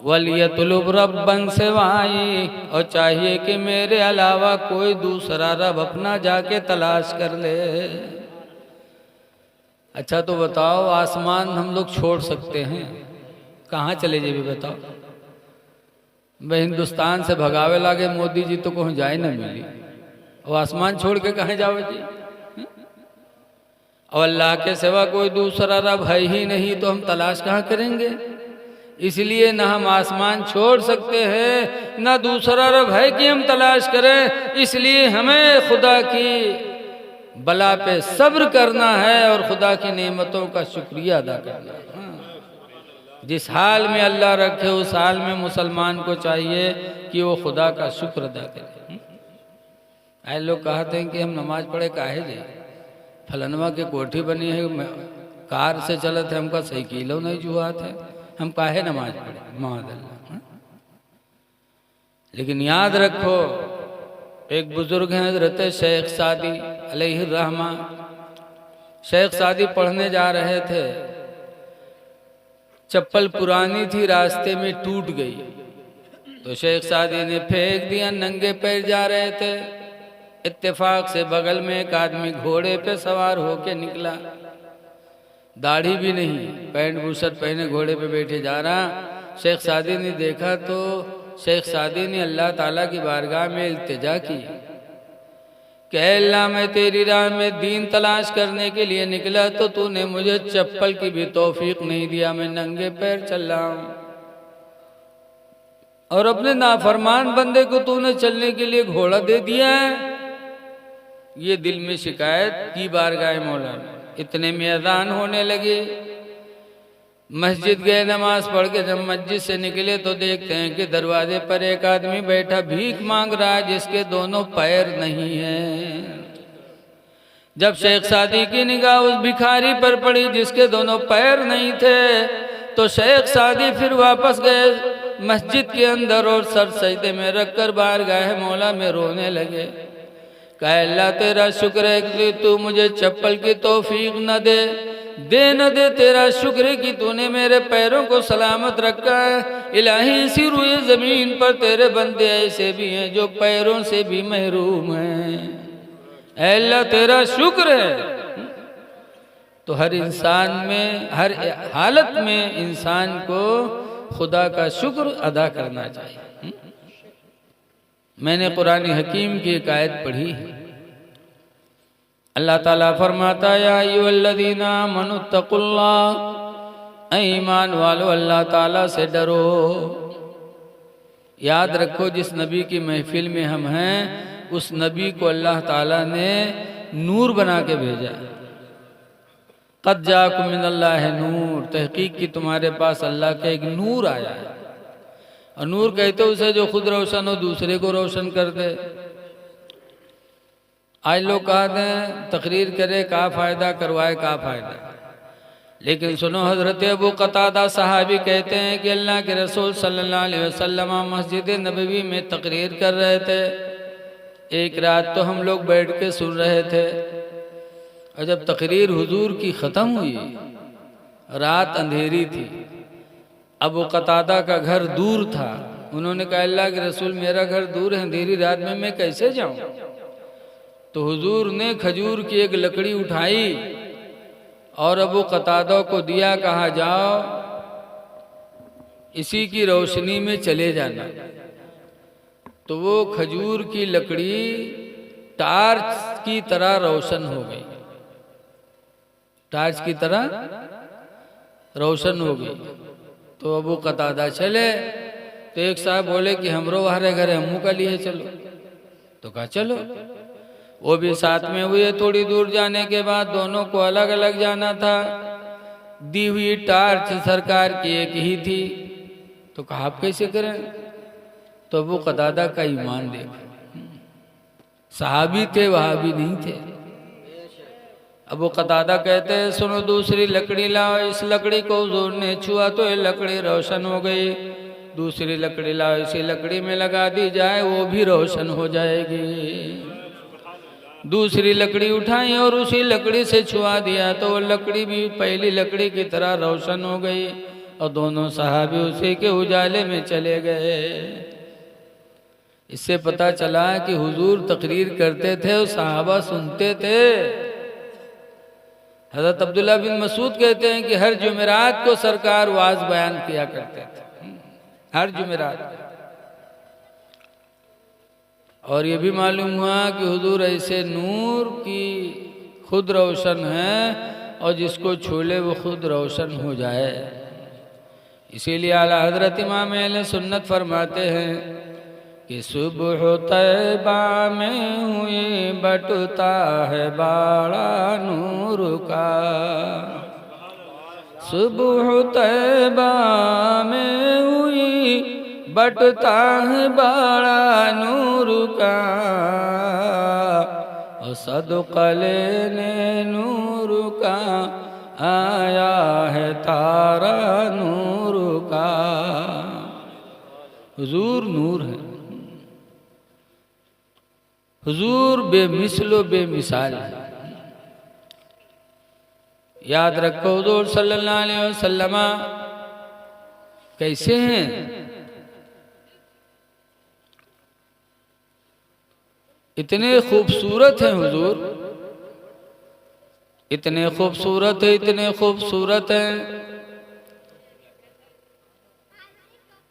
वलियतलुब रब्बन सिवाई, और चाहिए कि मेरे अलावा कोई दूसरा रब अपना जाके तलाश कर ले। अच्छा तो बताओ, आसमान हम लोग छोड़ सकते हैं, कहाँ चले जे भी बताओ। भाई हिंदुस्तान से भगावे लागे मोदी जी तो कहीं जाए ना मिली, और आसमान छोड़ के कहाँ जाओ जी। और अल्लाह के सिवा कोई दूसरा रब है ही नहीं तो हम तलाश कहाँ करेंगे। इसलिए ना हम आसमान छोड़ सकते हैं, ना दूसरा रब है कि हम तलाश करें। इसलिए हमें खुदा की बला पे सब्र करना है और खुदा की नेमतों का शुक्रिया अदा करना है। जिस हाल में अल्लाह रखे उस हाल में मुसलमान को चाहिए कि वो खुदा का शुक्र अदा करे। ऐसे लोग कहते हैं कि हम नमाज पढ़े काहे जाए, फलनवा की कोठी बनी है, कार से चलत है, हमका साइकिलों नहीं जुआत है, हम काहे नमाज पढ़े मादल्ला। लेकिन याद रखो, एक बुजुर्ग हैं हजरत शेख सादी अलैहिर्रहमा। शेख सादी पढ़ने जा रहे थे, चप्पल पुरानी थी, रास्ते में टूट गई तो शेख सादी ने फेंक दिया। नंगे पैर जा रहे थे, इत्तेफाक से बगल में एक आदमी घोड़े पे सवार होके निकला, दाढ़ी भी नहीं, पैंट बुशर्ट पहने घोड़े पे बैठे जा रहा। शेख सादी ने देखा तो शेख सादी ने अल्लाह ताला की बारगाह में इल्तिजा की कि अल्लाह मैं तेरी राह में दीन तलाश करने के लिए निकला तो तूने मुझे चप्पल की भी तौफीक नहीं दिया, मैं नंगे पैर चल रहा हूं, और अपने नाफरमान बंदे को तूने चलने के लिए घोड़ा दे दिया है। ये दिल में शिकायत की बारगाह मौला में। इतने में अजान होने लगे, मस्जिद गए, नमाज पढ़ के जब मस्जिद से निकले तो देखते हैं कि दरवाजे पर एक आदमी बैठा भीख मांग रहा है जिसके दोनों पैर नहीं हैं। जब शेख सादी की निगाह उस भिखारी पर पड़ी जिसके दोनों पैर नहीं थे तो शेख सादी फिर वापस गए मस्जिद के अंदर और सर सजदे में रखकर बारगाह मौला में रोने लगे। कहा अल्लाह तेरा शुक्र है कि तू मुझे चप्पल की तौफीक न दे न दे, तेरा शुक्र है कि तूने मेरे पैरों को सलामत रखा है। इलाही इसी रुए जमीन पर तेरे बंदे ऐसे भी हैं जो पैरों से भी महरूम हैं। अल्लाह तेरा शुक्र है। तो हर इंसान में, हर हालत में इंसान को खुदा का शुक्र अदा करना चाहिए। मैंने कुरान हकीम की एक आयत पढ़ी है, अल्लाह ताला फरमाता या अय्युहल्लज़ीना आमनुत्तकुल्लाह, ईमान वालो अल्लाह ताला से डरो। याद रखो जिस नबी की महफिल में हम हैं उस नबी को अल्लाह ताला ने नूर बना के भेजा। क़द जाकुम मिनल्लाहि नूर, तहकीक की तुम्हारे पास अल्लाह का एक नूर आया है। और नूर कहते उसे जो खुद रोशन हो दूसरे को रोशन कर दे। आज लोग कहते हैं तकरीर करे का फ़ायदा, करवाए का फ़ायदा, लेकिन सुनो हज़रत अबू क़तादा सहाबी कहते हैं कि अल्लाह के रसूल सल्लल्लाहु अलैहि वसल्लम मस्जिद नबवी में तकरीर कर रहे थे। एक रात तो हम लोग बैठ के सुन रहे थे और जब तकरीर हुजूर की ख़त्म हुई, रात अंधेरी थी, अबू क़तादा का घर दूर था। उन्होंने कहा अल्लाह के रसूल मेरा घर दूर है, अंधेरी रात में मैं कैसे जाऊं। तो हुजूर ने खजूर की एक लकड़ी उठाई और अबू क़तादा को दिया, कहा जाओ इसी की रोशनी में चले जाना। तो वो खजूर की लकड़ी टार्च की तरह रोशन हो गई, टार्च की तरह रोशन हो गई। तो अबू क़तादा चले तो एक साहब बोले कि हमरो हमारे घर हमू का लिए चलो। तो कहा चलो, वो भी साथ में हुए। थोड़ी दूर जाने के बाद दोनों को अलग अलग जाना था। दी हुई टार्च सरकार की एक ही थी। तो कहा आप कैसे करें। तो अबू क़तादा का ईमान देखो, सहाबी थे वहाबी नहीं थे। अबू क़तादा कहते हैं सुनो दूसरी लकड़ी लाओ। इस लकड़ी को हुजूर ने छुआ तो ये लकड़ी रोशन हो गई। दूसरी लकड़ी लाओ, इसी लकड़ी में लगा दी जाए वो भी रोशन हो जाएगी। दूसरी लकड़ी उठाई और उसी लकड़ी से छुआ दिया तो वो लकड़ी भी पहली लकड़ी की तरह रोशन हो गई। और दोनों सहाबी उसी के उजाले में चले गए। इससे पता चला कि हुजूर तकरीर करते थे और सहाबा सुनते थे। हज़रत अब्दुल्ला बिन मसूद कहते हैं कि हर जुमेरात को सरकार वाज बयान किया करते थे, हर जुमेरात। और ये भी मालूम हुआ कि हुजूर ऐसे नूर की खुद रोशन है और जिसको छू ले वो खुद रोशन हो जाए। इसीलिए आला हजरत इमाम अहले सुन्नत फरमाते हैं कि सुबह तैबा में हुई बटता है बाड़ा नूर का, सुबह तैबा में हुई बटता है बाड़ा नूर का, और सदक़ा लेने नूर का आया है तारा नूर का। हुजूर नूर है, हुजूर बेमिसलो बेमिसाल है। याद रखो हुजूर सल्लल्लाहु अलैहि वसल्लम कैसे हैं। इतने खूबसूरत हैं हुजूर, इतने खूबसूरत है, इतने खूबसूरत हैं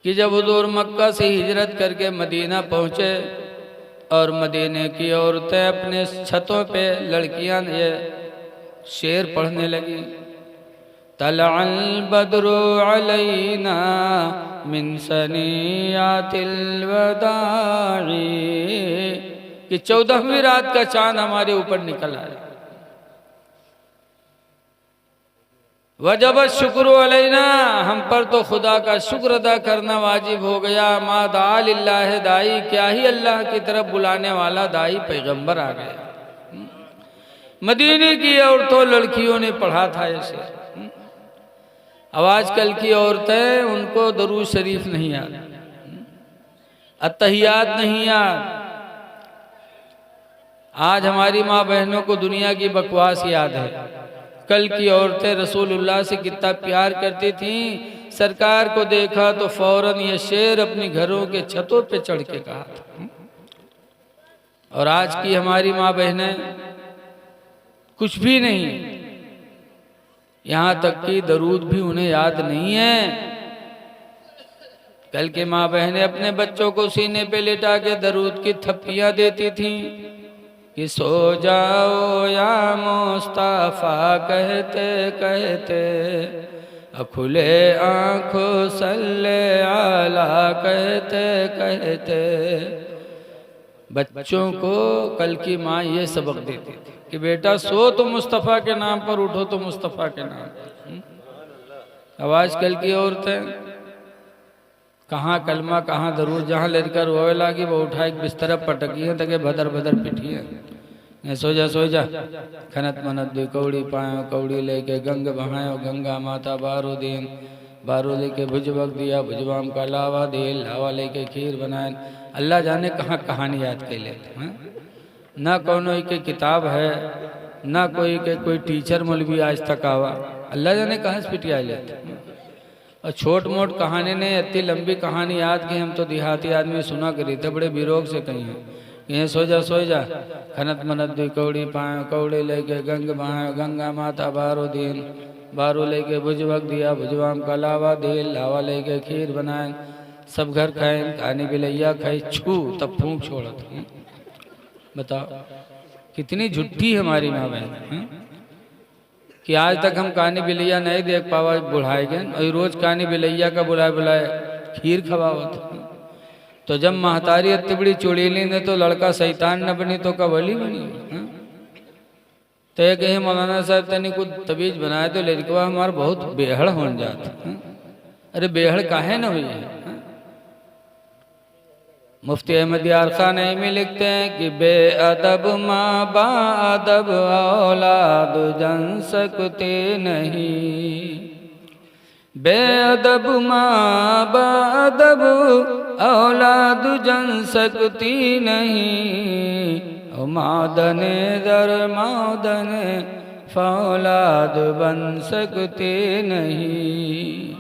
कि जब हुजूर मक्का से हिजरत करके मदीना पहुंचे और मदीने की औरतें अपने छतों पे लड़कियां ये शेर पढ़ने लगी, तलअल बद्रु अलैना मिन सनियातिल वदाई, कि 14वीं रात का चांद हमारे ऊपर निकल आया। वजब शुक्र अलैना, हम पर तो खुदा का शुक्र अदा करना वाजिब हो गया। मादा लिल्लाह दाई, क्या ही अल्लाह की तरफ बुलाने वाला दाई पैगंबर आ गया। मदीने की औरतों लड़कियों ने पढ़ा था ऐसे। अब आजकल की औरतें, उनको दरूद शरीफ नहीं याद, अत्तहियात नहीं याद। आज हमारी माँ बहनों को दुनिया की बकवास याद है। कल की औरतें रसूलुल्लाह से कितना प्यार करती थीं, सरकार को देखा तो फौरन ये शेर अपनी घरों के छतों पे चढ़ के कहा था। और आज की हमारी माँ बहनें कुछ भी नहीं, यहाँ तक कि दरूद भी उन्हें याद नहीं है। कल की माँ बहनें अपने बच्चों को सीने पे लेटा के दरूद की थप्पियां देती थीं कि सो जाओ या मुस्तफा कहते कहते, खुले आंखों सल्ले आला कहते कहते। बच्चों को कल की माँ ये सबक देती थी कि बेटा सो तो मुस्तफा के नाम पर, उठो तो मुस्तफा के नाम पर। अब आजकल की औरतें कहाँ कलमा कहाँ दरूद, जहाँ लेकर रोए लागी वो उठा एक बिस्तर पटकी है तके भदर भदर पिटी है। सो जा खनत मनत दी कौड़ी पायो, कौड़ी लेके गंग बहायो, गंगा माता बारो दीन, बारो लेके भुजबक दिया, भुजबाम का लावा दे, लावा लेके खीर बनाए। अल्लाह जाने कहाँ कहानी याद कर लेते हैं। ना कोनो के किताब है, ना कोई टीचर मौलवी आज तक आवा, अल्लाह जाने कहाँ से पिटिया लेते हैं। और छोट मोट कहानी ने इतनी लंबी कहानी याद की, हम तो देहाती आदमी सुना करी थे, बड़े बिरोग से कही है। ये सो जा खनत मनत दी कौड़ी पायो, कौड़ी लेके गंग बहायो, गंगा माता बारो दीन, बारो लेके भुजबक दिया, भुजवाम का लावा दे, लावा लेके खीर बनाए। सब घर खाए, कहानी बिलैया खाई, छू तब फूंक छोड़ा था। बताओ कितनी झूठी हमारी माँ बहन कि आज तक हम कहानी बिलैया नहीं देख पावा बुढ़ाए गए, और रोज कहानी बिलैया का बुलाए खीर खवावत। तो जब महतारी तिबड़ी चुड़ैली ने तो लड़का शैतान न बनी तो कबली बनी। तो ये कहे मौलाना साहब तनी कुछ तबीज बनाए तो लड़कवा हमारा बहुत बेहड़ हो जाता। अरे बेहड़ काहे न हुई है। मुफ्ती अहमद यार खान में लिखते हैं कि बेअदब माँ बादब औलाद जन सकते नहीं, बेअदब माँ बादब औलाद जन सकती नहीं, मादने दर मादने फौलाद बन सकते नहीं।